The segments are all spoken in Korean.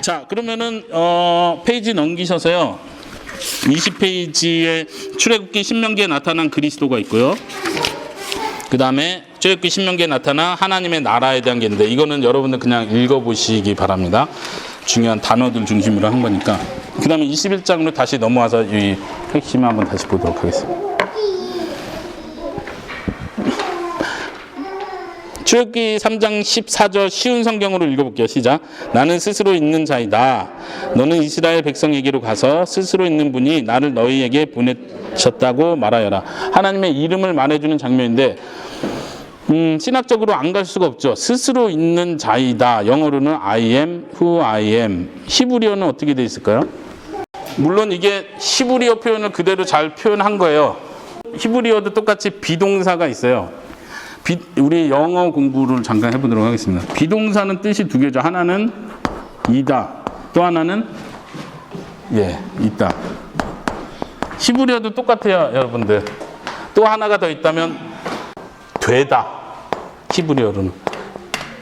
자, 그러면은 페이지 넘기셔서요. 20페이지에 출애굽기 신명기에 나타난 그리스도가 있고요. 그 다음에 출애굽기 신명기에 나타난 하나님의 나라에 대한 게 있는데 이거는 여러분들 그냥 읽어보시기 바랍니다. 중요한 단어들 중심으로 한 거니까. 그 다음에 21장으로 다시 넘어와서 이 핵심을 한번 다시 보도록 하겠습니다. 출애굽기 3장 14절 쉬운 성경으로 읽어볼게요. 시작. 나는 스스로 있는 자이다. 너는 이스라엘 백성에게로 가서 스스로 있는 분이 나를 너희에게 보내셨다고 말하여라. 하나님의 이름을 말해주는 장면인데 신학적으로 안 갈 수가 없죠. 스스로 있는 자이다. 영어로는 I am who I am. 히브리어는 어떻게 되어 있을까요? 물론 이게 히브리어 표현을 그대로 잘 표현한 거예요. 히브리어도 똑같이 비동사가 있어요. 우리 영어 공부를 잠깐 해보도록 하겠습니다. 비동사는 뜻이 두 개죠. 하나는 이다. 또 하나는 있다. 히브리어도 똑같아요, 여러분들. 또 하나가 더 있다면 되다. 히브리어로는.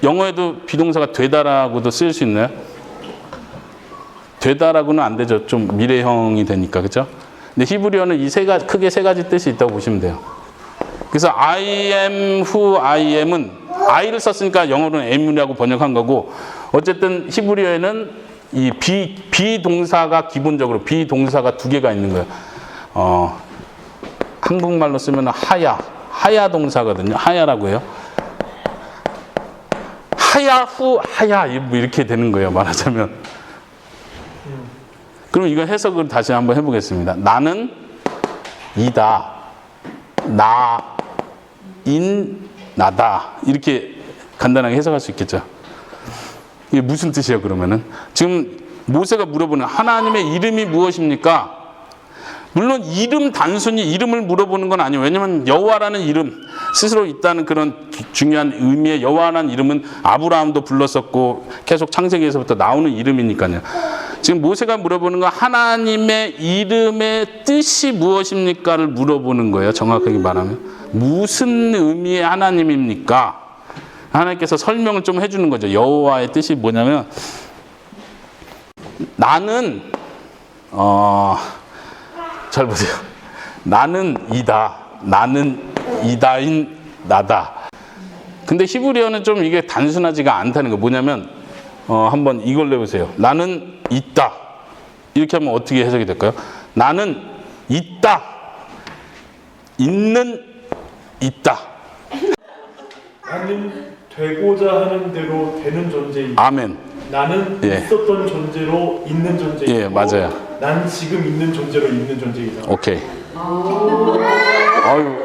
영어에도 비동사가 되다라고도 쓸 수 있나요? 되다라고는 안 되죠. 좀 미래형이 되니까, 그렇죠? 근데 히브리어는 크게 세 가지 뜻이 있다고 보시면 돼요. 그래서 I am who I am은 I를 썼으니까 영어로는 am이라고 번역한 거고, 어쨌든 히브리어에는 이 비동사가 기본적으로 비동사가 두 개가 있는 거예요. 한국말로 쓰면 하야 동사거든요. 하야라고 해요. 하야 후 하야 뭐 이렇게 되는 거예요, 말하자면. 그럼 이거 해석을 다시 한번 해보겠습니다. 나는 이다. 나다. 이렇게 간단하게 해석할 수 있겠죠. 이게 무슨 뜻이에요, 그러면은? 지금 모세가 물어보는 하나님의 이름이 무엇입니까? 물론 단순히 이름을 물어보는 건 아니에요. 왜냐하면 여호와라는 이름, 스스로 있다는 그런 중요한 의미의 여호와라는 이름은 아브라함도 불렀었고 계속 창세기에서부터 나오는 이름이니까요. 지금 모세가 물어보는 건 하나님의 이름의 뜻이 무엇입니까를 물어보는 거예요. 정확하게 말하면. 무슨 의미의 하나님입니까? 하나님께서 설명을 좀 해주는 거죠. 여호와의 뜻이 뭐냐면 나는 잘 보세요. 나는 이다인 나다. 근데 히브리어는 좀 이게 단순하지가 않다는 거. 뭐냐면 한번 이걸 내보세요. 나는 있다. 이렇게 하면 어떻게 해석이 될까요? 나는 있다. 있다. 나는 되고자 하는 대로 되는 존재이다. 아멘. 나는 있었던 존재로 있는 존재이고, 예, 맞아요. 난 지금 있는 존재로 있는 존재이다. 오케이. 아유,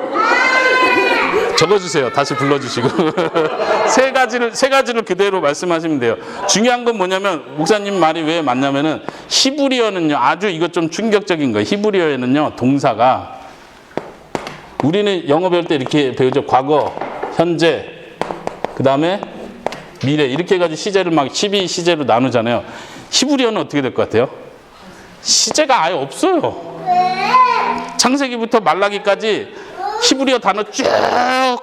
적어주세요. 다시 불러주시고 세 가지를 그대로 말씀하시면 돼요. 중요한 건 뭐냐면 목사님 말이 왜 맞냐면은 히브리어는요, 아주 이거 좀 충격적인 거예요. 히브리어에는요, 동사가 우리는 영어 배울 때 이렇게 배우죠. 과거, 현재, 그 다음에 미래 이렇게 해가지고 시제를 막 12시제로 나누잖아요. 히브리어는 어떻게 될 것 같아요? 시제가 아예 없어요. 창세기부터 말라기까지 히브리어 단어 쭉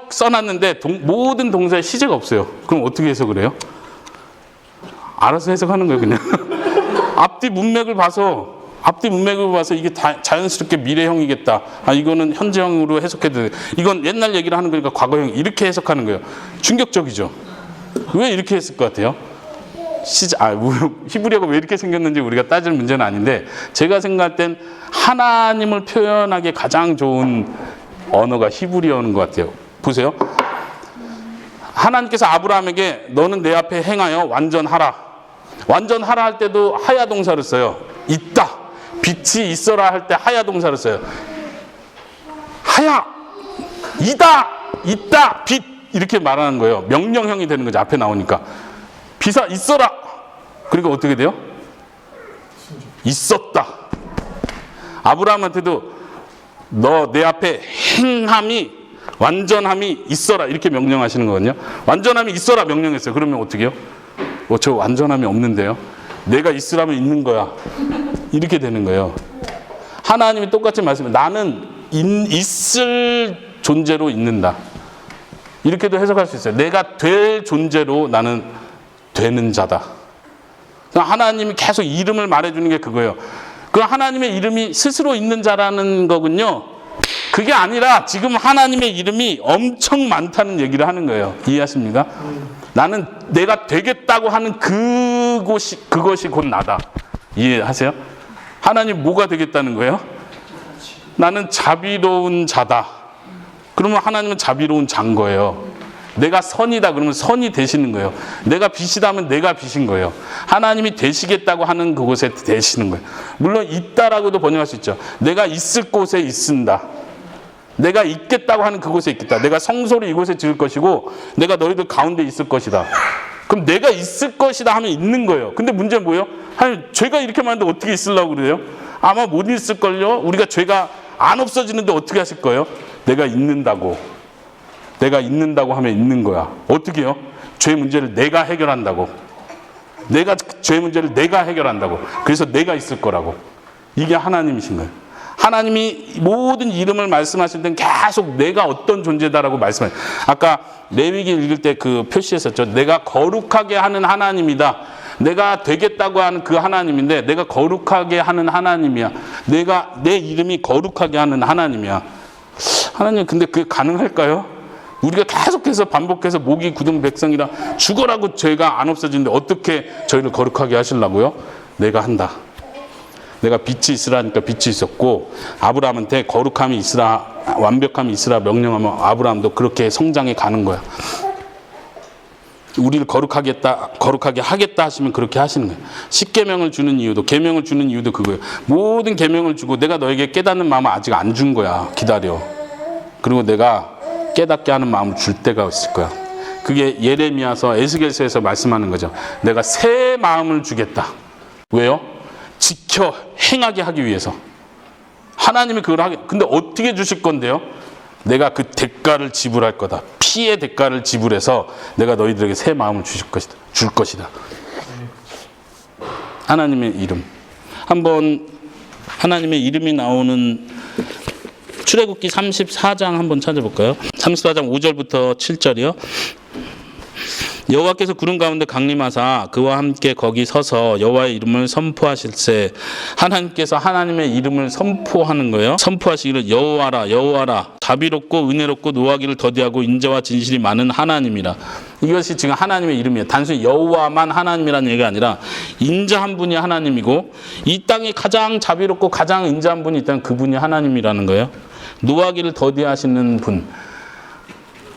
써놨는데 모든 동사에 시제가 없어요. 그럼 어떻게 해석을 해요? 알아서 해석하는 거예요, 그냥. 앞뒤 문맥을 봐서 이게 자연스럽게 미래형이겠다. 이거는 현재형으로 해석해도 돼. 이건 옛날 얘기를 하는 거니까 과거형 이렇게 해석하는 거예요. 충격적이죠. 왜 이렇게 했을 것 같아요? 히브리어가 왜 이렇게 생겼는지 우리가 따질 문제는 아닌데 제가 생각할 땐 하나님을 표현하기 가장 좋은 언어가 히브리어인 것 같아요. 보세요. 하나님께서 아브라함에게 너는 내 앞에 행하여 완전하라. 완전하라 할 때도 하야 동사를 써요. 있다. 빛이 있어라 할 때 하야 동사를 써요. 하야, 있다, 빛 이렇게 말하는 거예요. 명령형이 되는 거죠. 앞에 나오니까. 빛아 있어라. 그러니까 어떻게 돼요? 있었다. 아브라함한테도 너 내 앞에 행함이 완전함이 있어라 이렇게 명령하시는 거거든요. 완전함이 있어라 명령했어요. 그러면 어떻게 해요? 저 완전함이 없는데요. 내가 있으라면 있는 거야. 이렇게 되는 거예요. 하나님이 똑같이 말씀해. 나는 있을 존재로 있는다. 이렇게도 해석할 수 있어요. 내가 될 존재로 나는 되는 자다. 하나님이 계속 이름을 말해주는 게 그거예요. 그 하나님의 이름이 스스로 있는 자라는 거군요. 그게 아니라 지금 하나님의 이름이 엄청 많다는 얘기를 하는 거예요. 이해하십니까? 나는 내가 되겠다고 하는 그것이 곧 나다. 이해하세요? 하나님 뭐가 되겠다는 거예요? 나는 자비로운 자다. 그러면 하나님은 자비로운 자인 거예요. 내가 선이다 그러면 선이 되시는 거예요. 내가 빛이다면 내가 빛인 거예요. 하나님이 되시겠다고 하는 그곳에 되시는 거예요. 물론 있다라고도 번역할 수 있죠. 내가 있을 곳에 있습니다. 내가 있겠다고 하는 그곳에 있겠다. 내가 성소를 이곳에 지을 것이고 내가 너희들 가운데 있을 것이다. 그럼 내가 있을 것이다 하면 있는 거예요. 근데 문제는 뭐예요? 하나님 죄가 이렇게 많은데 어떻게 있으려고 그래요? 아마 못 있을걸요? 우리가 죄가 안 없어지는데 어떻게 하실 거예요? 내가 있는다고 하면 있는 거야. 어떻게 해요? 죄 문제를 내가 해결한다고. 죄 문제를 내가 해결한다고. 그래서 내가 있을 거라고. 이게 하나님이신 거예요. 하나님이 모든 이름을 말씀하실 때는 계속 내가 어떤 존재다라고 말씀해요. 아까 레위기 읽을 때 그 표시했었죠. 내가 거룩하게 하는 하나님이다. 내가 되겠다고 하는 그 하나님인데 내가 거룩하게 하는 하나님이야. 내 이름이 거룩하게 하는 하나님이야. 하나님 근데 그게 가능할까요? 우리가 계속해서 반복해서 목이 굳은 백성이라 죽어라고 죄가 안 없어지는데 어떻게 저희를 거룩하게 하시려고요? 내가 한다. 내가 빛이 있으라니까 빛이 있었고 아브라함한테 거룩함이 있으라 완벽함이 있으라 명령하면 아브라함도 그렇게 성장해 가는 거야. 우리를 거룩하게 하겠다 하시면 그렇게 하시는 거예요. 십계명을 주는 이유도 계명을 주는 이유도 그거예요. 모든 계명을 주고 내가 너에게 깨닫는 마음을 아직 안 준 거야. 기다려. 그리고 내가 깨닫게 하는 마음을 줄 때가 있을 거야. 그게 예레미야서 에스겔서에서 말씀하는 거죠. 내가 새 마음을 주겠다. 왜요? 지켜 행하게 하기 위해서. 하나님이 그걸 하게. 근데 어떻게 주실 건데요? 내가 그 대가를 지불할 거다. 피의 대가를 지불해서 내가 너희들에게 새 마음을 줄 것이다. 하나님의 이름. 한번 하나님의 이름이 나오는 출애굽기 34장 한번 찾아볼까요? 34장 5절부터 7절이요. 여호와께서 구름 가운데 강림하사 그와 함께 거기 서서 여호와의 이름을 선포하실세. 하나님께서 하나님의 이름을 선포하는 거예요. 선포하시기를 여호와라 여호와라 자비롭고 은혜롭고 노하기를 더디하고 인자와 진실이 많은 하나님이라. 이것이 지금 하나님의 이름이에요. 단순히 여호와만 하나님이라는 얘기가 아니라 인자한 분이 하나님이고 이 땅에 가장 자비롭고 가장 인자한 분이 있다면 그분이 하나님이라는 거예요. 노하기를 더디하시는 분.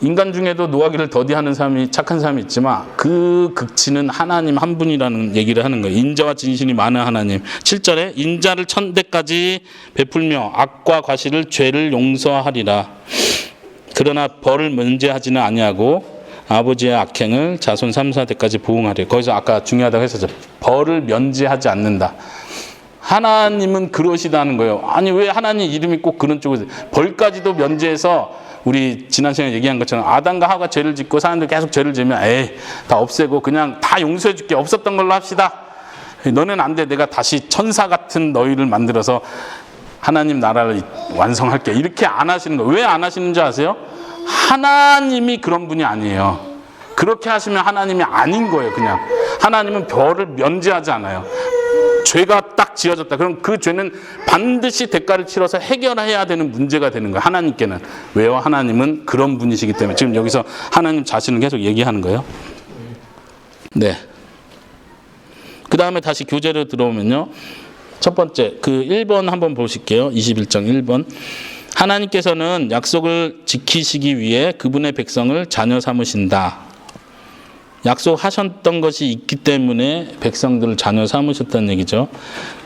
인간 중에도 노하기를 더디하는 사람이 착한 사람이 있지만 그 극치는 하나님 한 분이라는 얘기를 하는 거예요. 인자와 진실이 많은 하나님. 7절에 인자를 천대까지 베풀며 악과 과실을 죄를 용서하리라. 그러나 벌을 면제하지는 아니하고 아버지의 악행을 자손 3,4대까지 보응하리라. 거기서 아까 중요하다고 했었죠. 벌을 면제하지 않는다. 하나님은 그러시다는 거예요. 아니 왜 하나님 이름이 꼭 그런 쪽에서 벌까지도 면제해서 우리 지난 시간에 얘기한 것처럼 아담과 하와가 죄를 짓고 사람들 계속 죄를 지으면 에이 다 없애고 그냥 다 용서해 줄게. 없었던 걸로 합시다. 너는 안 돼. 내가 다시 천사 같은 너희를 만들어서 하나님 나라를 완성할게. 이렇게 안 하시는 거예요. 왜 안 하시는지 아세요? 하나님이 그런 분이 아니에요. 그렇게 하시면 하나님이 아닌 거예요. 그냥 하나님은 벌을 면제하지 않아요. 죄가 딱 지어졌다. 그럼 그 죄는 반드시 대가를 치러서 해결해야 되는 문제가 되는 거예요. 하나님께는. 왜요? 하나님은 그런 분이시기 때문에. 지금 여기서 하나님 자신을 계속 얘기하는 거예요. 네. 그 다음에 다시 교재로 들어오면요. 첫 번째 그 1번 한번 보실게요. 21장 1번. 하나님께서는 약속을 지키시기 위해 그분의 백성을 자녀 삼으신다. 약속하셨던 것이 있기 때문에 백성들을 자녀 삼으셨다는 얘기죠.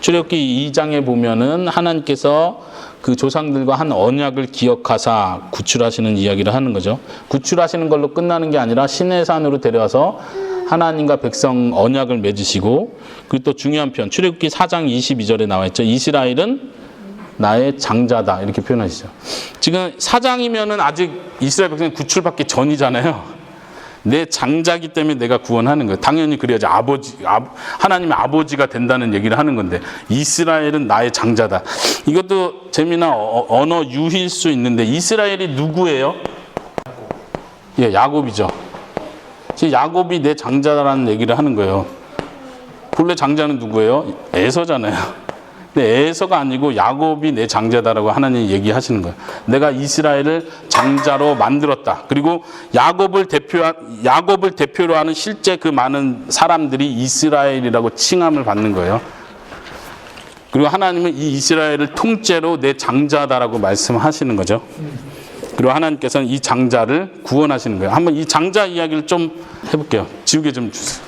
출애굽기 2장에 보면은 하나님께서 그 조상들과 한 언약을 기억하사 구출하시는 이야기를 하는 거죠. 구출하시는 걸로 끝나는 게 아니라 시내산으로 데려와서 하나님과 백성 언약을 맺으시고, 그리고 또 중요한 편 출애굽기 4장 22절에 나와 있죠. 이스라엘은 나의 장자다 이렇게 표현하시죠. 지금 4장이면은 아직 이스라엘 백성이 구출받기 전이잖아요. 내 장자기 때문에 내가 구원하는 거예요. 당연히 그래야지 하나님의 아버지가 된다는 얘기를 하는 건데 이스라엘은 나의 장자다. 이것도 재미나 언어 유희일 수 있는데 이스라엘이 누구예요? 예, 야곱이죠. 야곱이 내 장자라는 얘기를 하는 거예요. 본래 장자는 누구예요? 에서잖아요. 근데 에서가 아니고 야곱이 내 장자다라고 하나님이 얘기하시는 거예요. 내가 이스라엘을 장자로 만들었다. 그리고 야곱을 대표로 하는 실제 그 많은 사람들이 이스라엘이라고 칭함을 받는 거예요. 그리고 하나님은 이 이스라엘을 통째로 내 장자다라고 말씀하시는 거죠. 그리고 하나님께서는 이 장자를 구원하시는 거예요. 한번 이 장자 이야기를 좀 해볼게요. 지우개 좀 주세요.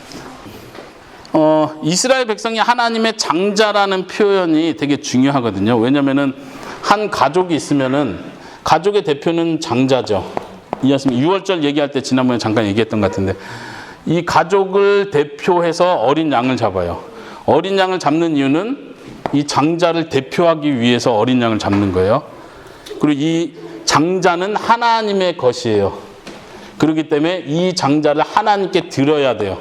이스라엘 백성이 하나님의 장자라는 표현이 되게 중요하거든요. 왜냐면은 한 가족이 있으면은 가족의 대표는 장자죠. 이해하십니까? 6월절 얘기할 때 지난번에 잠깐 얘기했던 것 같은데 이 가족을 대표해서 어린 양을 잡아요. 어린 양을 잡는 이유는 이 장자를 대표하기 위해서 어린 양을 잡는 거예요. 그리고 이 장자는 하나님의 것이에요. 그렇기 때문에 이 장자를 하나님께 드려야 돼요.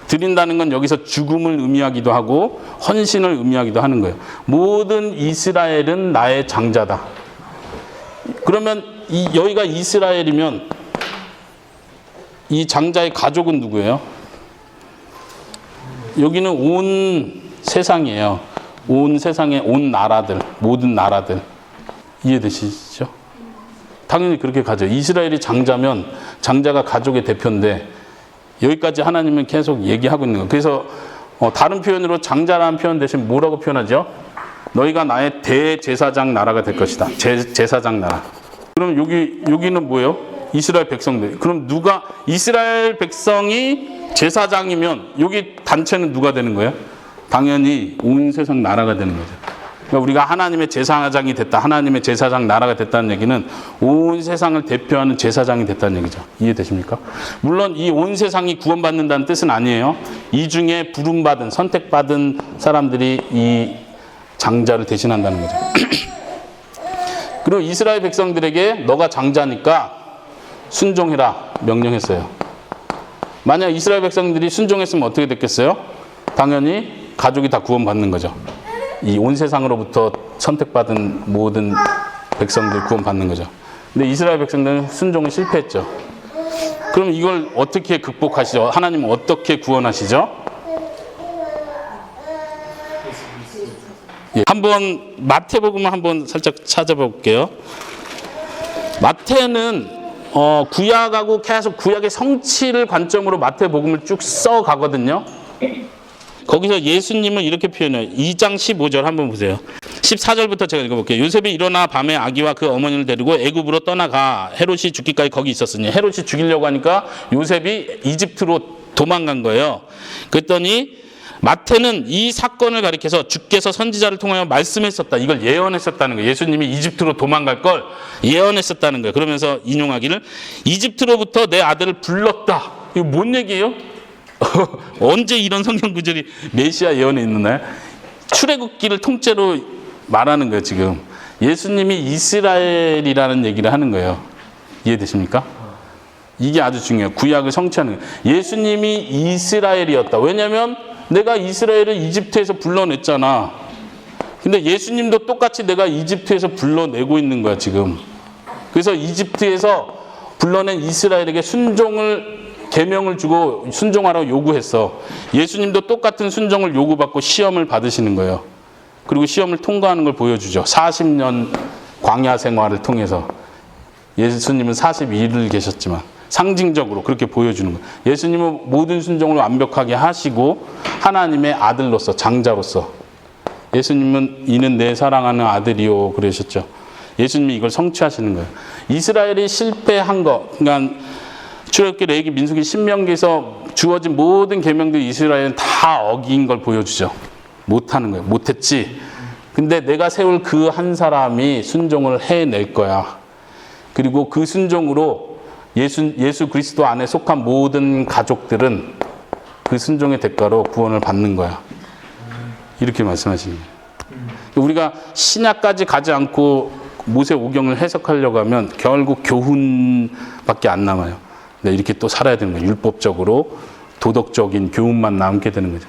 드린다는 건 여기서 죽음을 의미하기도 하고 헌신을 의미하기도 하는 거예요. 모든 이스라엘은 나의 장자다. 그러면 여기가 이스라엘이면 이 장자의 가족은 누구예요? 여기는 온 세상이에요. 온 세상의 온 나라들, 모든 나라들. 이해되시죠? 당연히 그렇게 가죠. 이스라엘이 장자면 장자가 가족의 대표인데 여기까지 하나님은 계속 얘기하고 있는 거예요. 그래서 다른 표현으로 장자라는 표현 대신 뭐라고 표현하죠? 너희가 나의 대제사장 나라가 될 것이다. 제사장 나라. 그럼 여기는 뭐예요? 이스라엘 백성들. 그럼 이스라엘 백성이 제사장이면 여기 단체는 누가 되는 거예요? 당연히 온 세상 나라가 되는 거죠. 그러니까 우리가 하나님의 제사장이 됐다. 하나님의 제사장 나라가 됐다는 얘기는 온 세상을 대표하는 제사장이 됐다는 얘기죠. 이해되십니까? 물론 이 온 세상이 구원받는다는 뜻은 아니에요. 이 중에 부름받은, 선택받은 사람들이 이 장자를 대신한다는 거죠. 그리고 이스라엘 백성들에게 너가 장자니까 순종해라 명령했어요. 만약 이스라엘 백성들이 순종했으면 어떻게 됐겠어요? 당연히 가족이 다 구원받는 거죠. 이 온 세상으로부터 선택받은 모든 백성들 구원받는 거죠. 근데 이스라엘 백성들은 순종을 실패했죠. 그럼 이걸 어떻게 극복하시죠? 하나님은 어떻게 구원하시죠? 예, 한번 마태복음을 한번 살짝 찾아볼게요. 마태는 구약하고 계속 구약의 성취를 관점으로 마태복음을 쭉 써가거든요. 거기서 예수님을 이렇게 표현해요. 2장 15절 한번 보세요. 14절부터 제가 읽어볼게요. 요셉이 일어나 밤에 아기와 그 어머니를 데리고 애굽으로 떠나가 헤롯이 죽기까지 거기 있었으니 헤롯이 죽이려고 하니까 요셉이 이집트로 도망간 거예요. 그랬더니 마태는 이 사건을 가리켜서 주께서 선지자를 통하여 말씀했었다. 이걸 예언했었다는 거예요. 예수님이 이집트로 도망갈 걸 예언했었다는 거예요. 그러면서 인용하기를 이집트로부터 내 아들을 불렀다. 이거 뭔 얘기예요? 언제 이런 성경 구절이 메시아 예언에 있나요? 출애굽기를 통째로 말하는 거예요. 지금 예수님이 이스라엘이라는 얘기를 하는 거예요. 이해되십니까? 이게 아주 중요해요. 구약을 성취하는 거예요. 예수님이 이스라엘이었다. 왜냐하면 내가 이스라엘을 이집트에서 불러냈잖아. 근데 예수님도 똑같이 내가 이집트에서 불러내고 있는 거야 지금. 그래서 이집트에서 불러낸 이스라엘에게 계명을 주고 순종하라고 요구했어. 예수님도 똑같은 순종을 요구받고 시험을 받으시는 거예요. 그리고 시험을 통과하는 걸 보여주죠. 40년 광야 생활을 통해서. 예수님은 42일을 계셨지만 상징적으로 그렇게 보여주는 거예요. 예수님은 모든 순종을 완벽하게 하시고 하나님의 아들로서, 장자로서. 예수님은 이는 내 사랑하는 아들이요 그러셨죠. 예수님이 이걸 성취하시는 거예요. 이스라엘이 실패한 거, 그러니까 출애굽기, 레위기, 민수기, 신명기에서 주어진 모든 계명들 이스라엘은 다 어긴 걸 보여주죠. 못하는 거예요. 못했지. 근데 내가 세울 그 한 사람이 순종을 해낼 거야. 그리고 그 순종으로 예수 그리스도 안에 속한 모든 가족들은 그 순종의 대가로 구원을 받는 거야. 이렇게 말씀하시는 거예요. 우리가 신약까지 가지 않고 모세 오경을 해석하려고 하면 결국 교훈밖에 안 남아요. 이렇게 또 살아야 되는 거예요. 율법적으로 도덕적인 교훈만 남게 되는 거죠.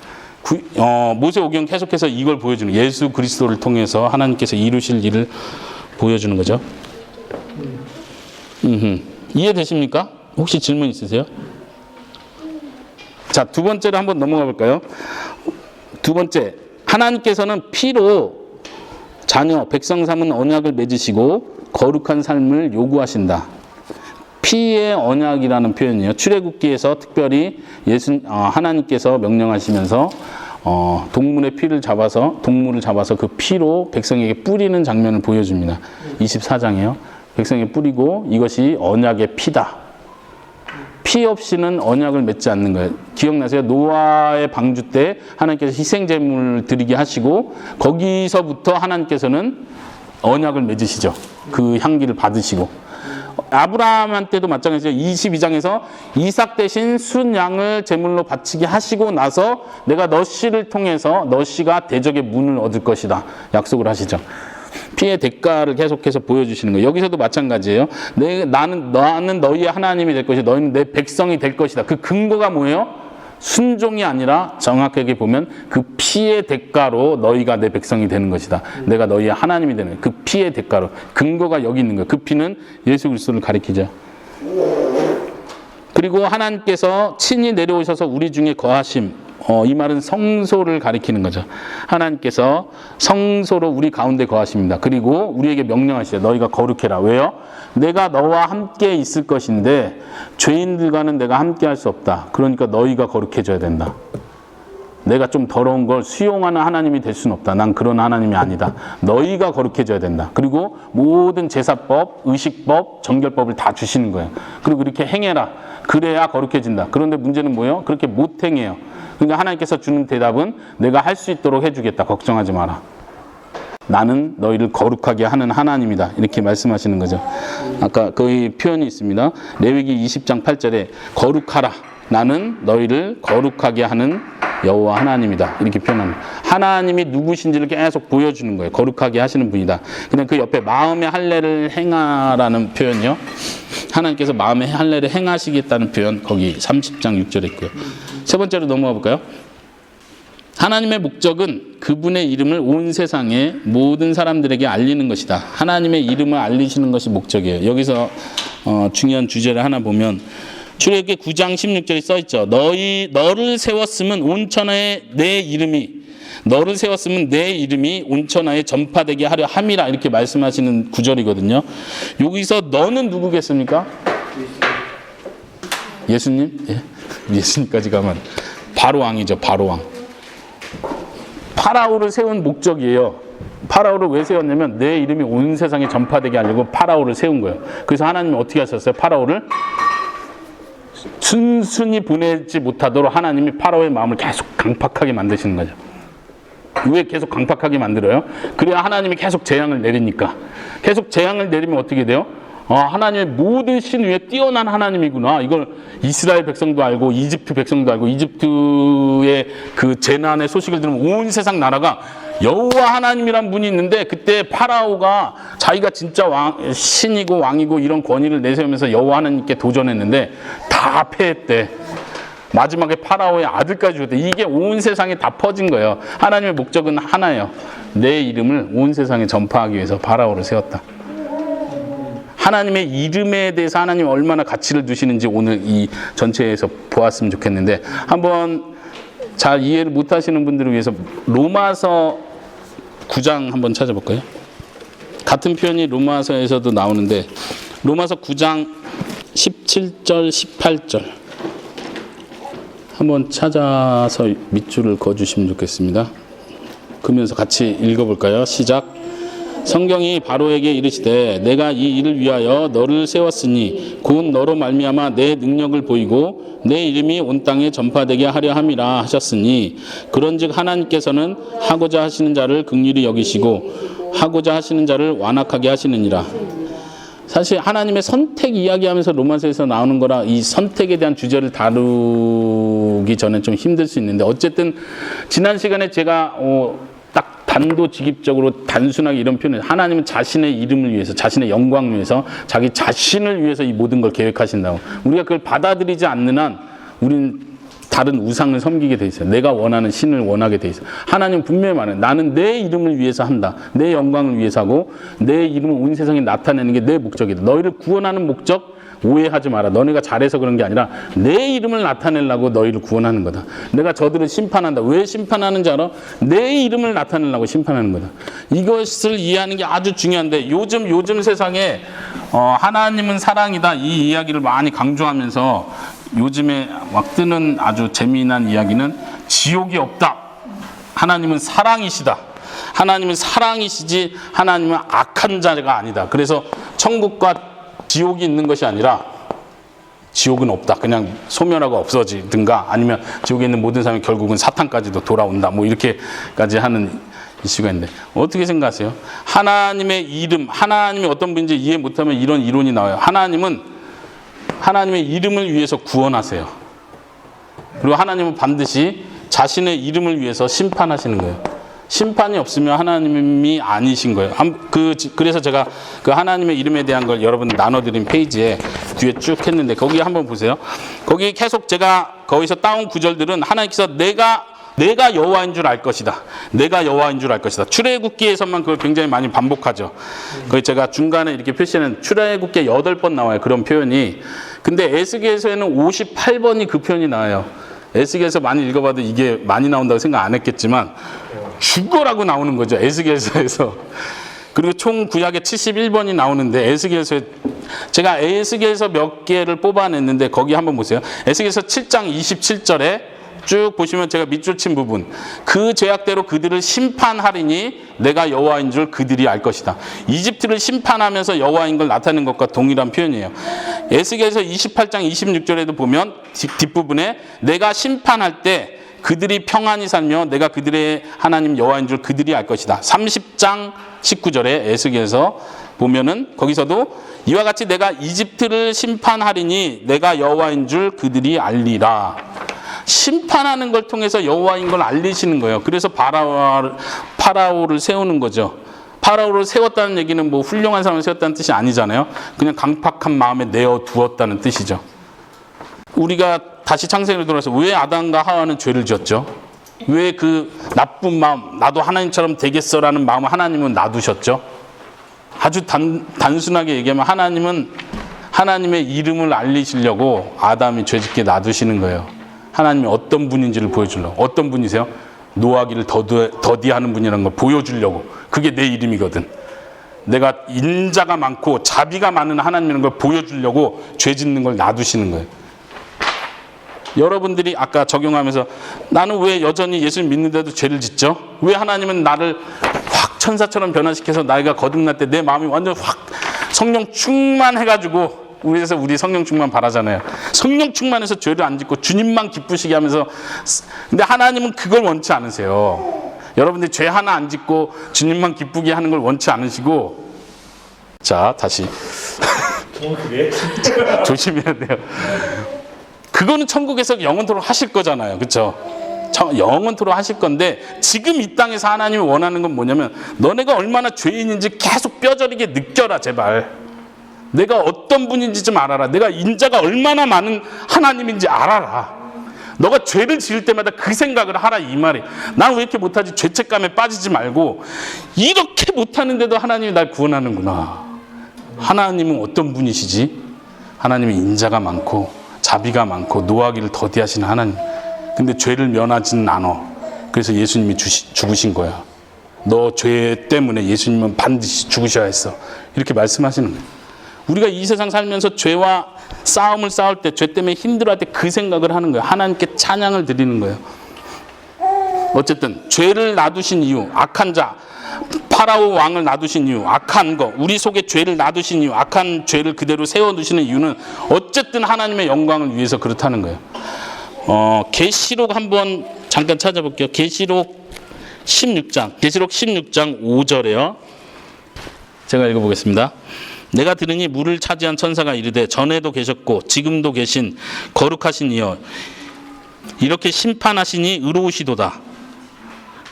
모세 오경 계속해서 이걸 보여주는 거예요. 예수 그리스도를 통해서 하나님께서 이루실 일을 보여주는 거죠. 이해되십니까? 혹시 질문 있으세요? 자, 두 번째로 한번 넘어가 볼까요? 두 번째, 하나님께서는 피로 자녀, 백성 삼은 언약을 맺으시고 거룩한 삶을 요구하신다. 피의 언약이라는 표현이에요. 출애굽기에서 특별히 하나님께서 명령하시면서 동물의 피를 잡아서 동물을 잡아서 그 피로 백성에게 뿌리는 장면을 보여줍니다. 24장이에요. 백성에게 뿌리고 이것이 언약의 피다. 피 없이는 언약을 맺지 않는 거예요. 기억나세요? 노아의 방주 때 하나님께서 희생제물을 드리게 하시고 거기서부터 하나님께서는 언약을 맺으시죠. 그 향기를 받으시고. 아브라함한테도 마찬가지예요. 22장에서 이삭 대신 순양을 제물로 바치게 하시고 나서 내가 너 씨를 통해서 너 씨가 대적의 문을 얻을 것이다. 약속을 하시죠. 피의 대가를 계속해서 보여주시는 거예요. 여기서도 마찬가지예요. 나는 너희의 하나님이 될 것이다. 너희는 내 백성이 될 것이다. 그 근거가 뭐예요? 순종이 아니라 정확하게 보면 그 피의 대가로 너희가 내 백성이 되는 것이다. 내가 너희의 하나님이 되는 그 피의 대가로. 근거가 여기 있는 거예요. 그 피는 예수 그리스도를 가리키죠. 그리고 하나님께서 친히 내려오셔서 우리 중에 거하심. 이 말은 성소를 가리키는 거죠. 하나님께서 성소로 우리 가운데 거하십니다. 그리고 우리에게 명령하시죠. 너희가 거룩해라. 왜요? 내가 너와 함께 있을 것인데 죄인들과는 내가 함께 할 수 없다. 그러니까 너희가 거룩해져야 된다. 내가 좀 더러운 걸 수용하는 하나님이 될 수는 없다. 난 그런 하나님이 아니다. 너희가 거룩해져야 된다. 그리고 모든 제사법, 의식법, 정결법을 다 주시는 거예요. 그리고 이렇게 행해라. 그래야 거룩해진다. 그런데 문제는 뭐예요? 그렇게 못 행해요. 그러니까 하나님께서 주는 대답은 내가 할 수 있도록 해주겠다. 걱정하지 마라. 나는 너희를 거룩하게 하는 하나님이다. 이렇게 말씀하시는 거죠. 아까 그 표현이 있습니다. 레위기 20장 8절에 거룩하라. 나는 너희를 거룩하게 하는 여호와 하나님이다. 이렇게 표현합니다. 하나님이 누구신지를 계속 보여주는 거예요. 거룩하게 하시는 분이다. 그냥 그 옆에 마음의 할례를 행하라는 표현이요. 하나님께서 마음의 할례를 행하시겠다는 표현 거기 30장 6절에 있고요. 세 번째로 넘어가 볼까요? 하나님의 목적은 그분의 이름을 온 세상의 모든 사람들에게 알리는 것이다. 하나님의 이름을 알리시는 것이 목적이에요. 여기서 중요한 주제를 하나 보면 출애굽기 9장 16절에 써 있죠. 너를 세웠으면 온 천하에 내 이름이 너를 세웠으면 내 이름이 온 천하에 전파되게 하려 함이라 이렇게 말씀하시는 구절이거든요. 여기서 너는 누구겠습니까? 예수님? 예. 예수님까지 가면 바로 왕이죠. 바로 왕. 파라오를 세운 목적이에요. 파라오를 왜 세웠냐면 내 이름이 온 세상에 전파되게 하려고 파라오를 세운 거예요. 그래서 하나님이 어떻게 하셨어요? 파라오를 순순히 보내지 못하도록 하나님이 파라오의 마음을 계속 강팍하게 만드시는 거죠. 왜 계속 강팍하게 만들어요? 그래야 하나님이 계속 재앙을 내리니까. 계속 재앙을 내리면 어떻게 돼요? 하나님의 모든 신 위에 뛰어난 하나님이구나. 이걸 이스라엘 백성도 알고 이집트 백성도 알고 이집트의 그 재난의 소식을 들으면 온 세상 나라가 여호와 하나님이란 분이 있는데 그때 파라오가 자기가 진짜 신이고 왕이고 이런 권위를 내세우면서 여호와 하나님께 도전했는데 다 패했대. 마지막에 파라오의 아들까지 죽었대. 이게 온 세상에 다 퍼진 거예요. 하나님의 목적은 하나예요. 내 이름을 온 세상에 전파하기 위해서 파라오를 세웠다. 하나님의 이름에 대해서 하나님이 얼마나 가치를 두시는지 오늘 이 전체에서 보았으면 좋겠는데 한번 잘 이해를 못하시는 분들을 위해서 로마서 9장 한번 찾아볼까요? 같은 표현이 로마서에서도 나오는데 로마서 9장 17절 18절 한번 찾아서 밑줄을 그어주시면 좋겠습니다. 그러면서 같이 읽어볼까요? 시작. 성경이 바로에게 이르시되 내가 이 일을 위하여 너를 세웠으니 곧 너로 말미암아 내 능력을 보이고 내 이름이 온 땅에 전파되게 하려 함이라 하셨으니 그런즉 하나님께서는 하고자 하시는 자를 긍휼히 여기시고 하고자 하시는 자를 완악하게 하시느니라. 사실 하나님의 선택 이야기하면서 로마서에서 나오는 거라 이 선택에 대한 주제를 다루기 전에 좀 힘들 수 있는데 어쨌든 지난 시간에 제가 딱 단도직입적으로 단순하게 이런 표현을 하나님은 자신의 이름을 위해서 자신의 영광을 위해서 자기 자신을 위해서 이 모든 걸 계획하신다고. 우리가 그걸 받아들이지 않는 한 우리는 다른 우상을 섬기게 돼 있어요. 내가 원하는 신을 원하게 돼 있어요. 하나님은 분명히 말해요. 나는 내 이름을 위해서 한다. 내 영광을 위해서 하고 내 이름을 온 세상에 나타내는 게 내 목적이다. 너희를 구원하는 목적 오해하지 마라. 너네가 잘해서 그런 게 아니라 내 이름을 나타내려고 너희를 구원하는 거다. 내가 저들을 심판한다. 왜 심판하는지 알아? 내 이름을 나타내려고 심판하는 거다. 이것을 이해하는 게 아주 중요한데 요즘 세상에 하나님은 사랑이다 이 이야기를 많이 강조하면서 요즘에 막 뜨는 아주 재미난 이야기는 지옥이 없다. 하나님은 사랑이시다. 하나님은 사랑이시지 하나님은 악한 자가 아니다. 그래서 천국과 지옥이 있는 것이 아니라 지옥은 없다. 그냥 소멸하고 없어지든가 아니면 지옥에 있는 모든 사람이 결국은 사탄까지도 돌아온다. 뭐 이렇게까지 하는 이슈가 있는데 어떻게 생각하세요? 하나님의 이름, 하나님이 어떤 분인지 이해 못하면 이런 이론이 나와요. 하나님은 하나님의 이름을 위해서 구원하세요. 그리고 하나님은 반드시 자신의 이름을 위해서 심판하시는 거예요. 심판이 없으면 하나님이 아니신 거예요. 그래서 제가 그 하나님의 이름에 대한 걸 여러분 나눠드린 페이지에 뒤에 쭉 했는데 거기 한번 보세요. 거기 계속 제가 거기서 따온 구절들은 하나님께서 내가 여호와인 줄 알 것이다. 내가 여호와인 줄 알 것이다. 출애굽기에서만 그걸 굉장히 많이 반복하죠. 거기 제가 중간에 이렇게 표시는 출애굽기에 8번 나와요. 그런 표현이. 근데 에스겔서에는 58번이 그 표현이 나와요. 에스겔서 많이 읽어봐도 이게 많이 나온다고 생각 안 했겠지만 죽어라고 나오는 거죠. 에스겔서에서. 그리고 총 구약에 71번이 나오는데 에스겔서에 제가 에스겔서 몇 개를 뽑아냈는데 거기 한번 보세요. 에스겔서 7장 27절에 쭉 보시면 제가 밑줄 친 부분 그 죄악대로 그들을 심판하리니 내가 여호와인 줄 그들이 알 것이다. 이집트를 심판하면서 여호와인 걸 나타낸 것과 동일한 표현이에요. 에스겔서 28장 26절에도 보면 뒷부분에 내가 심판할 때 그들이 평안히 살며 내가 그들의 하나님 여호와인 줄 그들이 알 것이다. 30장 19절에 에스겔서 보면은 거기서도 이와 같이 내가 이집트를 심판하리니 내가 여호와인 줄 그들이 알리라. 심판하는 걸 통해서 여호와인 걸 알리시는 거예요. 그래서 파라오를 세우는 거죠. 파라오를 세웠다는 얘기는 뭐 훌륭한 사람을 세웠다는 뜻이 아니잖아요. 그냥 강팍한 마음에 내어 두었다는 뜻이죠. 우리가 다시 창세기로 돌아와서 왜 아담과 하와는 죄를 지었죠? 왜 그 나쁜 마음, 나도 하나님처럼 되겠어라는 마음을 하나님은 놔두셨죠? 아주 단순하게 얘기하면 하나님은 하나님의 이름을 알리시려고 아담이 죄짓게 놔두시는 거예요. 하나님이 어떤 분인지를 보여주려고. 어떤 분이세요? 노하기를 더디하는 분이라는 걸 보여주려고. 그게 내 이름이거든. 내가 인자가 많고 자비가 많은 하나님이라는 걸 보여주려고 죄 짓는 걸 놔두시는 거예요. 여러분들이 아까 적용하면서 나는 왜 여전히 예수를 믿는데도 죄를 짓죠? 왜 하나님은 나를 확 천사처럼 변화시켜서 나이가 거듭날 때 내 마음이 완전 확 성령 충만해가지고 그래서 우리 성령 충만 바라잖아요. 성령 충만해서 죄를 안 짓고 주님만 기쁘시게 하면서 근데 하나님은 그걸 원치 않으세요. 여러분들이 죄 하나 안 짓고 주님만 기쁘게 하는 걸 원치 않으시고 자 다시 조심해야 돼요. 그거는 천국에서 영원토록 하실 거잖아요. 그렇죠? 영원토록 하실 건데 지금 이 땅에서 하나님이 원하는 건 뭐냐면 너네가 얼마나 죄인인지 계속 뼈저리게 느껴라 제발. 내가 어떤 분인지 좀 알아라. 내가 인자가 얼마나 많은 하나님인지 알아라. 너가 죄를 지을 때마다 그 생각을 하라 이 말이. 난 왜 이렇게 못하지? 죄책감에 빠지지 말고 이렇게 못하는데도 하나님이 날 구원하는구나. 하나님은 어떤 분이시지? 하나님은 인자가 많고 자비가 많고 노하기를 더디하시는 하나님. 근데 죄를 면하지는 않아. 그래서 예수님이 죽으신 거야. 너 죄 때문에 예수님은 반드시 죽으셔야 했어. 이렇게 말씀하시는 거예요. 우리가 이 세상 살면서 죄와 싸움을 싸울 때, 죄 때문에 힘들어할 때 그 생각을 하는 거예요. 하나님께 찬양을 드리는 거예요. 어쨌든 죄를 놔두신 이유, 악한 자, 파라오 왕을 놔두신 이유, 악한 거, 우리 속에 죄를 놔두신 이유, 악한 죄를 그대로 세워두시는 이유는 어쨌든 하나님의 영광을 위해서 그렇다는 거예요. 계시록 한번 잠깐 찾아볼게요. 계시록 16장 5절에요. 제가 읽어보겠습니다. 내가 들으니 물을 차지한 천사가 이르되 전에도 계셨고 지금도 계신 거룩하신 이여 이렇게 심판하시니 의로우시도다.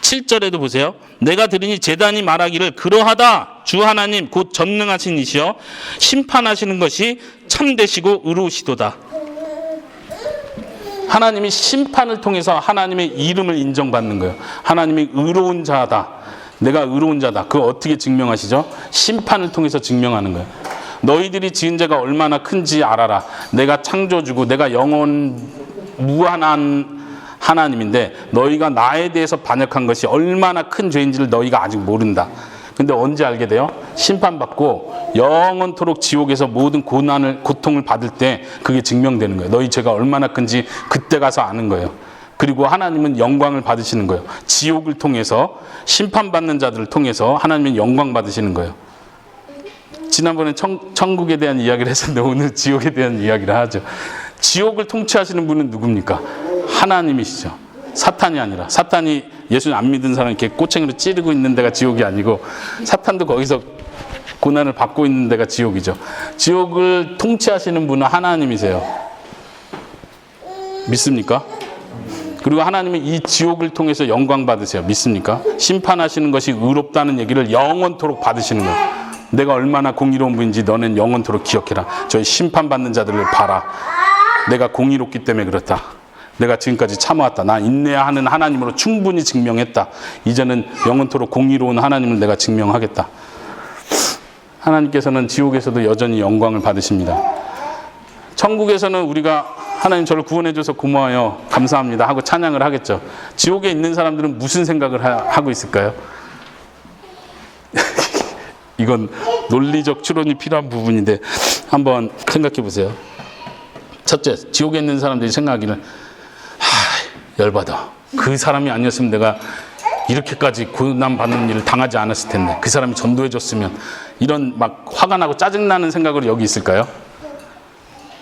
7절에도 보세요. 내가 들으니 제단이 말하기를 그러하다 주 하나님 곧 전능하신 이시여 심판하시는 것이 참되시고 의로우시도다. 하나님이 심판을 통해서 하나님의 이름을 인정받는 거예요. 하나님이 의로운 자다. 내가 의로운 자다. 그거 어떻게 증명하시죠? 심판을 통해서 증명하는 거예요. 너희들이 지은 죄가 얼마나 큰지 알아라. 내가 창조주고 내가 영원 무한한 하나님인데 너희가 나에 대해서 반역한 것이 얼마나 큰 죄인지를 너희가 아직 모른다. 근데 언제 알게 돼요? 심판받고 영원토록 지옥에서 모든 고통을 받을 때 그게 증명되는 거예요. 너희 죄가 얼마나 큰지 그때 가서 아는 거예요. 그리고 하나님은 영광을 받으시는 거예요. 지옥을 통해서 심판받는 자들을 통해서 하나님은 영광 받으시는 거예요. 지난번에 천국에 대한 이야기를 했었는데 오늘 지옥에 대한 이야기를 하죠. 지옥을 통치하시는 분은 누굽니까? 하나님이시죠. 사탄이 아니라. 사탄이 예수님 안 믿은 사람 이렇게 꼬챙이로 찌르고 있는 데가 지옥이 아니고 사탄도 거기서 고난을 받고 있는 데가 지옥이죠. 지옥을 통치하시는 분은 하나님이세요. 믿습니까? 그리고 하나님은 이 지옥을 통해서 영광 받으세요. 믿습니까? 심판하시는 것이 의롭다는 얘기를 영원토록 받으시는 거예요. 내가 얼마나 공의로운 분인지 너는 영원토록 기억해라. 저희 심판받는 자들을 봐라. 내가 공의롭기 때문에 그렇다. 내가 지금까지 참아왔다. 나 인내하는 하나님으로 충분히 증명했다. 이제는 영원토록 공의로운 하나님을 내가 증명하겠다. 하나님께서는 지옥에서도 여전히 영광을 받으십니다. 천국에서는 우리가 하나님 저를 구원해줘서 고마워요. 감사합니다. 하고 찬양을 하겠죠. 지옥에 있는 사람들은 무슨 생각을 하고 있을까요? 이건 논리적 추론이 필요한 부분인데 한번 생각해 보세요. 첫째, 지옥에 있는 사람들이 생각하기는 열받아. 그 사람이 아니었으면 내가 이렇게까지 고난받는 일을 당하지 않았을 텐데 그 사람이 전도해줬으면 이런 막 화가 나고 짜증나는 생각으로 여기 있을까요?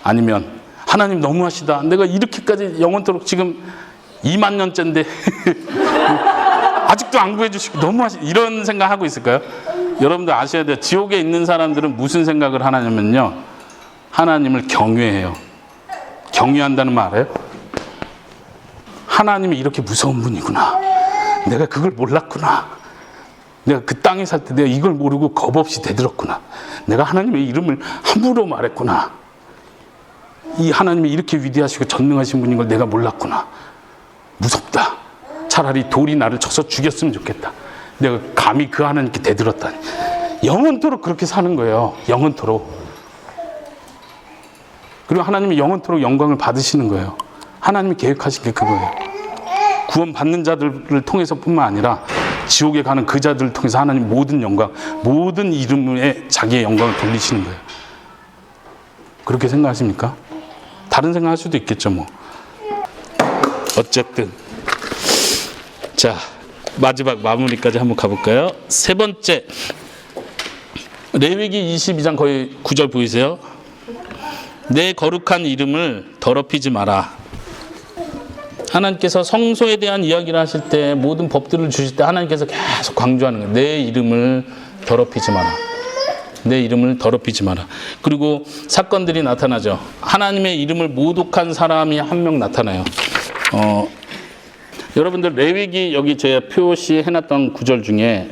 아니면 하나님 너무하시다. 내가 이렇게까지 영원토록 지금 2만 년째인데 아직도 안 구해주시고 너무하시다. 이런 생각하고 있을까요? 여러분들 아셔야 돼요. 지옥에 있는 사람들은 무슨 생각을 하냐면요. 하나님을 경외해요. 경외한다는 말 알아요? 하나님이 이렇게 무서운 분이구나. 내가 그걸 몰랐구나. 내가 그 땅에 살 때 내가 이걸 모르고 겁 없이 대들었구나. 내가 하나님의 이름을 함부로 말했구나. 이 하나님이 이렇게 위대하시고 전능하신 분인 걸 내가 몰랐구나. 무섭다. 차라리 돌이 나를 쳐서 죽였으면 좋겠다. 내가 감히 그 하나님께 대들었다니. 영원토록 그렇게 사는 거예요. 영원토록. 그리고 하나님이 영원토록 영광을 받으시는 거예요. 하나님이 계획하신 게 그거예요. 구원받는 자들을 통해서 뿐만 아니라 지옥에 가는 그 자들을 통해서 하나님 모든 영광, 모든 이름에 자기의 영광을 돌리시는 거예요. 그렇게 생각하십니까? 다른 생각할 수도 있겠죠, 뭐. 어쨌든 자, 마지막 마무리까지 한번 가볼까요? 세 번째, 레위기 22장 거의 9절 보이세요? 내 거룩한 이름을 더럽히지 마라. 하나님께서 성소에 대한 이야기를 하실 때 모든 법들을 주실 때 하나님께서 계속 강조하는 거예요. 내 이름을 더럽히지 마라. 내 이름을 더럽히지 마라. 그리고 사건들이 나타나죠. 하나님의 이름을 모독한 사람이 한 명 나타나요. 여러분들 레위기 여기 제가 표시해놨던 구절 중에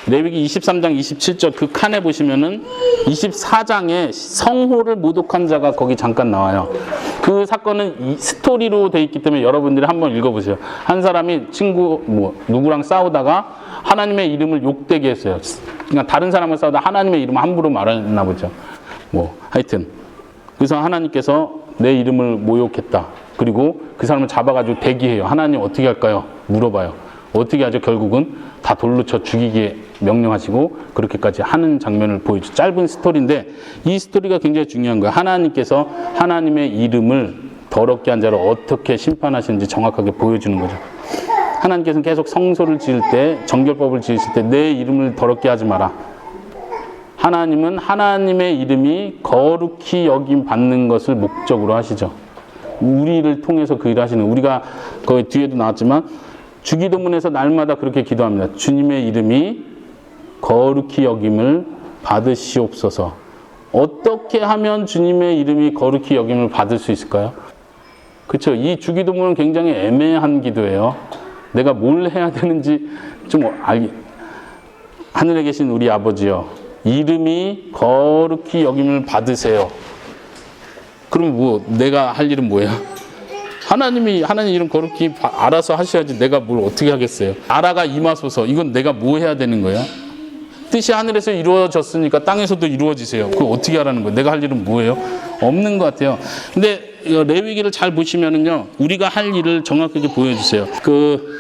레위기 23장 27절 그 칸에 보시면은 24장에 성호를 모독한 자가 거기 잠깐 나와요. 그 사건은 스토리로 돼 있기 때문에 여러분들이 한번 읽어보세요. 한 사람이 친구 누구랑 싸우다가 하나님의 이름을 욕되게 했어요. 그러니까 다른 사람을 싸우다 하나님의 이름을 함부로 말했나 보죠. 하여튼 그래서 하나님께서 내 이름을 모욕했다. 그리고 그 사람을 잡아가지고 대기해요. 하나님 어떻게 할까요? 물어봐요. 어떻게 하죠? 결국은 다 돌로 쳐 죽이게 명령하시고 그렇게까지 하는 장면을 보여줘. 짧은 스토리인데 이 스토리가 굉장히 중요한 거예요. 하나님께서 하나님의 이름을 더럽게 한 자를 어떻게 심판하시는지 정확하게 보여주는 거죠. 하나님께서는 계속 성소를 지을 때, 정결법을 지으실 때 내 이름을 더럽게 하지 마라. 하나님은 하나님의 이름이 거룩히 여김 받는 것을 목적으로 하시죠. 우리를 통해서 그 일을 하시는, 우리가 거기 뒤에도 나왔지만 주기도문에서 날마다 그렇게 기도합니다. 주님의 이름이 거룩히 여김을 받으시옵소서. 어떻게 하면 주님의 이름이 거룩히 여김을 받을 수 있을까요? 그렇죠. 이 주기도문은 굉장히 애매한 기도예요. 내가 뭘 해야 되는지 좀 하늘에 계신 우리 아버지요, 이름이 거룩히 여김을 받으세요. 그럼 내가 할 일은 뭐예요? 하나님 이름 거룩히 알아서 하셔야지 내가 뭘 어떻게 하겠어요. 나라가 임하소서. 이건 내가 뭐 해야 되는 거야? 뜻이 하늘에서 이루어졌으니까 땅에서도 이루어지세요. 그거 어떻게 하라는 거예요? 내가 할 일은 뭐예요? 없는 것 같아요. 근데 레위기를 잘 보시면은요, 우리가 할 일을 정확하게 보여주세요.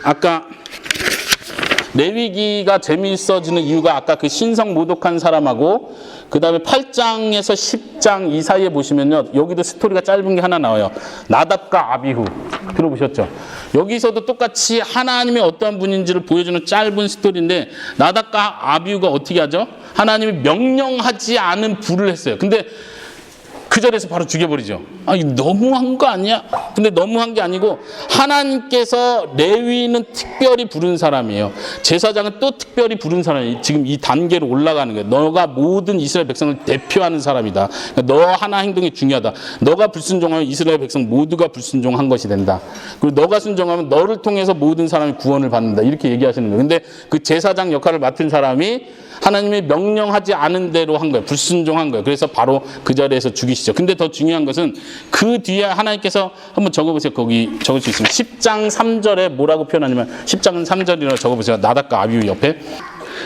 아까 레위기가 재미있어지는 이유가 아까 그 신성 모독한 사람하고 그 다음에 8장에서 10장 이 사이에 보시면요, 여기도 스토리가 짧은 게 하나 나와요. 나답과 아비후 들어보셨죠? 여기서도 똑같이 하나님이 어떠한 분인지를 보여주는 짧은 스토리인데, 나답과 아비후가 어떻게 하죠? 하나님이 명령하지 않은 불을 했어요. 근데 그 자리에서 바로 죽여버리죠. 아니, 너무한 거 아니야? 근데 너무한 게 아니고, 하나님께서 레위는 특별히 부른 사람이에요. 제사장은 또 특별히 부른 사람이에요. 지금 이 단계로 올라가는 거예요. 너가 모든 이스라엘 백성을 대표하는 사람이다. 그러니까 너 하나 행동이 중요하다. 너가 불순종하면 이스라엘 백성 모두가 불순종한 것이 된다. 그리고 너가 순종하면 너를 통해서 모든 사람이 구원을 받는다. 이렇게 얘기하시는 거예요. 근데 그 제사장 역할을 맡은 사람이 하나님이 명령하지 않은 대로 한 거예요. 불순종한 거예요. 그래서 바로 그 자리에서 죽이시죠. 근데 더 중요한 것은 그 뒤에 하나님께서 한번 적어보세요. 거기 적을 수 있으면 10장 3절에 뭐라고 표현하냐면 10장 3절이라고 적어보세요. 나답과 아비후 옆에.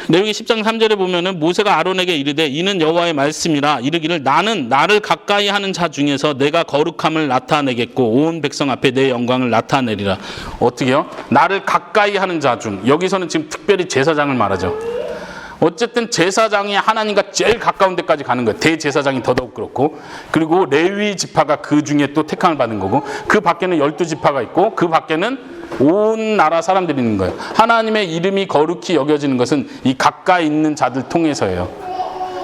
레위기 10장 3절에 보면은 모세가 아론에게 이르되 이는 여호와의 말씀이라 이르기를 나는 나를 가까이 하는 자 중에서 내가 거룩함을 나타내겠고 온 백성 앞에 내 영광을 나타내리라. 어떻게요? 나를 가까이 하는 자 중. 여기서는 지금 특별히 제사장을 말하죠. 어쨌든 제사장이 하나님과 제일 가까운 데까지 가는 거예요. 대제사장이 더더욱 그렇고, 그리고 레위 지파가 그 중에 또 택함을 받은 거고, 그 밖에는 12지파가 있고, 그 밖에는 온 나라 사람들이 있는 거예요. 하나님의 이름이 거룩히 여겨지는 것은 이 가까이 있는 자들 통해서예요.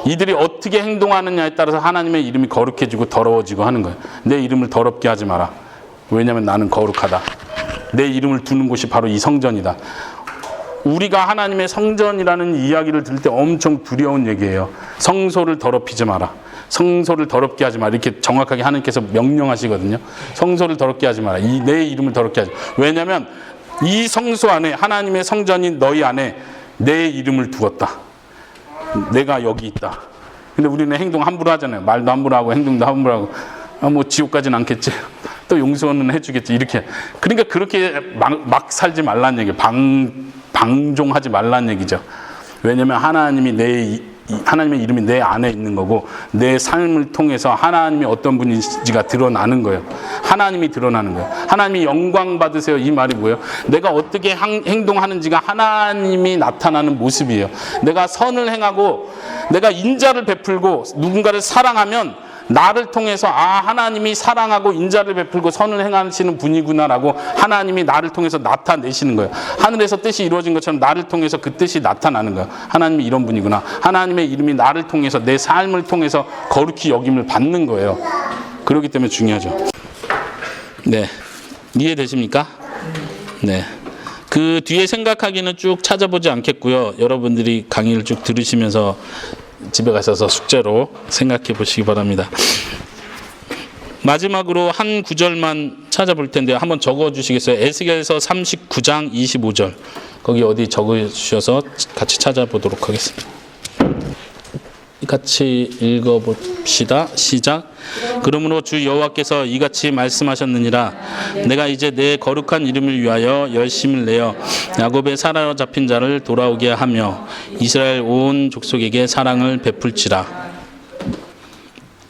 이들이 어떻게 행동하느냐에 따라서 하나님의 이름이 거룩해지고 더러워지고 하는 거예요. 내 이름을 더럽게 하지 마라. 왜냐하면 나는 거룩하다. 내 이름을 두는 곳이 바로 이 성전이다. 우리가 하나님의 성전이라는 이야기를 들을 때 엄청 두려운 얘기예요. 성소를 더럽히지 마라. 성소를 더럽게 하지 마라. 이렇게 정확하게 하나님께서 명령하시거든요. 성소를 더럽게 하지 마라. 내 이름을 더럽게 하지 마라. 왜냐하면 이 성소 안에, 하나님의 성전인 너희 안에 내 이름을 두었다. 내가 여기 있다. 근데 우리는 행동 함부로 하잖아요. 말도 함부로 하고 행동도 함부로 하고. 뭐 지옥 가진 않겠지. 또 용서는 해주겠지. 이렇게. 그러니까 그렇게 막 살지 말라는 얘기예요. 방종하지 말라는 얘기죠. 왜냐하면 하나님의 이름이 내 안에 있는 거고, 내 삶을 통해서 하나님이 어떤 분인지가 드러나는 거예요. 하나님이 드러나는 거예요. 하나님이 영광 받으세요. 이 말이 뭐예요? 내가 어떻게 행동하는지가 하나님이 나타나는 모습이에요. 내가 선을 행하고 내가 인자를 베풀고 누군가를 사랑하면 나를 통해서 하나님이 사랑하고 인자를 베풀고 선을 행하시는 분이구나라고 하나님이 나를 통해서 나타내시는 거예요. 하늘에서 뜻이 이루어진 것처럼 나를 통해서 그 뜻이 나타나는 거예요. 하나님이 이런 분이구나. 하나님의 이름이 나를 통해서, 내 삶을 통해서 거룩히 여김을 받는 거예요. 그렇기 때문에 중요하죠. 네, 이해되십니까? 네. 그 뒤에 생각하기는 쭉 찾아보지 않겠고요. 여러분들이 강의를 쭉 들으시면서 집에 가셔서 숙제로 생각해 보시기 바랍니다. 마지막으로 한 구절만 찾아볼 텐데 한번 적어 주시겠어요? 에스겔서 39장 25절. 거기 어디 적어 주셔서 같이 찾아보도록 하겠습니다. 같이 읽어봅시다. 시작. 그러므로 주 여호와께서 이같이 말씀하셨느니라. 내가 이제 내 거룩한 이름을 위하여 열심을 내어 야곱의 사로잡힌 자를 돌아오게 하며 이스라엘 온 족속에게 사랑을 베풀지라.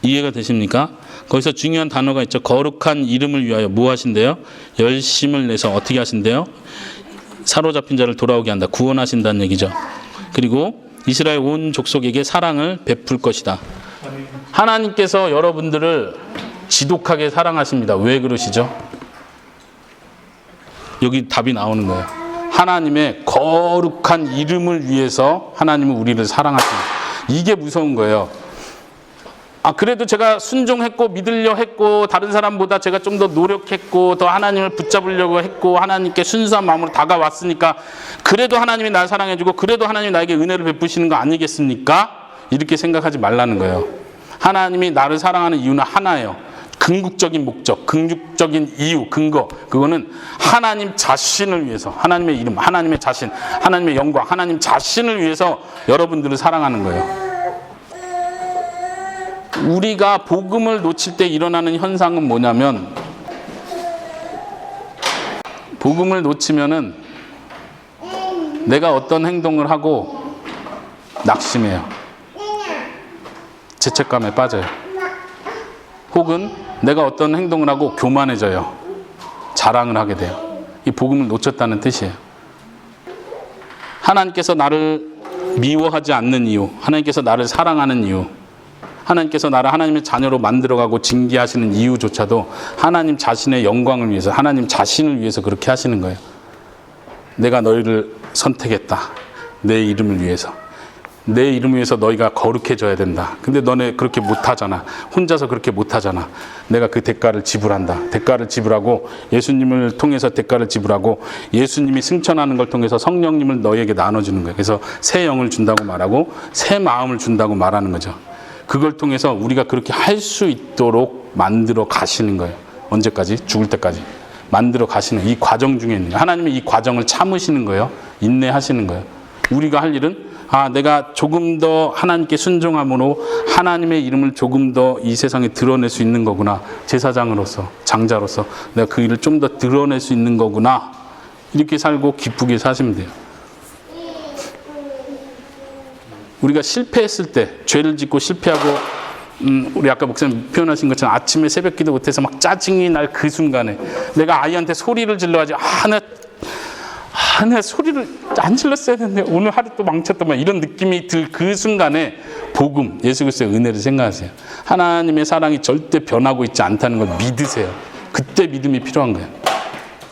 이해가 되십니까? 거기서 중요한 단어가 있죠. 거룩한 이름을 위하여 뭐 하신대요? 열심을 내서 어떻게 하신대요? 사로잡힌 자를 돌아오게 한다. 구원하신다는 얘기죠. 그리고 이스라엘 온 족속에게 사랑을 베풀 것이다. 하나님께서 여러분들을 지독하게 사랑하십니다. 왜 그러시죠? 여기 답이 나오는 거예요. 하나님의 거룩한 이름을 위해서 하나님은 우리를 사랑하십니다. 이게 무서운 거예요. 그래도 제가 순종했고 믿으려 했고 다른 사람보다 제가 좀 더 노력했고 더 하나님을 붙잡으려고 했고 하나님께 순수한 마음으로 다가왔으니까 그래도 하나님이 날 사랑해주고 그래도 하나님이 나에게 은혜를 베푸시는 거 아니겠습니까? 이렇게 생각하지 말라는 거예요. 하나님이 나를 사랑하는 이유는 하나예요. 궁극적인 목적, 궁극적인 이유, 근거. 그거는 하나님 자신을 위해서, 하나님의 이름, 하나님의 자신, 하나님의 영광, 하나님 자신을 위해서 여러분들을 사랑하는 거예요. 우리가 복음을 놓칠 때 일어나는 현상은 뭐냐면, 복음을 놓치면은 내가 어떤 행동을 하고 낙심해요. 죄책감에 빠져요. 혹은 내가 어떤 행동을 하고 교만해져요. 자랑을 하게 돼요. 이 복음을 놓쳤다는 뜻이에요. 하나님께서 나를 미워하지 않는 이유, 하나님께서 나를 사랑하는 이유, 하나님께서 나를 하나님의 자녀로 만들어가고 징계하시는 이유조차도 하나님 자신의 영광을 위해서, 하나님 자신을 위해서 그렇게 하시는 거예요. 내가 너희를 선택했다. 내 이름을 위해서. 내 이름을 위해서 너희가 거룩해져야 된다. 근데 너네 그렇게 못하잖아. 혼자서 그렇게 못하잖아. 내가 그 대가를 지불한다. 대가를 지불하고 예수님을 통해서 대가를 지불하고 예수님이 승천하는 걸 통해서 성령님을 너희에게 나눠주는 거예요. 그래서 새 영을 준다고 말하고 새 마음을 준다고 말하는 거죠. 그걸 통해서 우리가 그렇게 할 수 있도록 만들어 가시는 거예요. 언제까지? 죽을 때까지. 만들어 가시는 이 과정 중에 있는 거예요. 하나님이 이 과정을 참으시는 거예요. 인내하시는 거예요. 우리가 할 일은 내가 조금 더 하나님께 순종함으로 하나님의 이름을 조금 더 이 세상에 드러낼 수 있는 거구나. 제사장으로서, 장자로서 내가 그 일을 좀 더 드러낼 수 있는 거구나. 이렇게 살고 기쁘게 사시면 돼요. 우리가 실패했을 때, 죄를 짓고 실패하고 우리 아까 목사님 표현하신 것처럼 아침에 새벽 기도 못해서 막 짜증이 날 그 순간에 내가 아이한테 소리를 질러가지고 내 소리를 안 질렀어야 되는데 오늘 하루 또 망쳤더만 이런 느낌이 들 그 순간에 복음, 예수 그리스도의 은혜를 생각하세요. 하나님의 사랑이 절대 변하고 있지 않다는 걸 믿으세요. 그때 믿음이 필요한 거예요.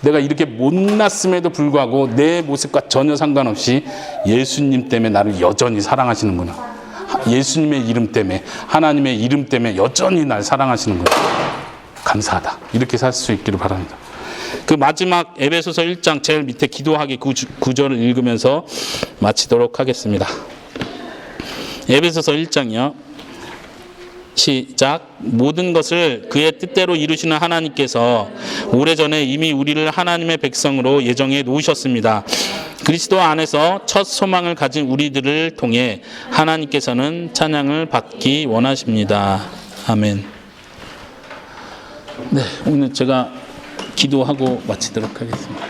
내가 이렇게 못났음에도 불구하고 내 모습과 전혀 상관없이 예수님 때문에 나를 여전히 사랑하시는구나. 예수님의 이름 때문에, 하나님의 이름 때문에 여전히 날 사랑하시는 거예요. 감사하다. 이렇게 살 수 있기를 바랍니다. 그 마지막 에베소서 1장 제일 밑에 기도하기 구절을 읽으면서 마치도록 하겠습니다. 에베소서 1장이요. 시작. 모든 것을 그의 뜻대로 이루시는 하나님께서 오래전에 이미 우리를 하나님의 백성으로 예정해 놓으셨습니다. 그리스도 안에서 첫 소망을 가진 우리들을 통해 하나님께서는 찬양을 받기 원하십니다. 아멘. 네, 오늘 제가 기도하고 마치도록 하겠습니다.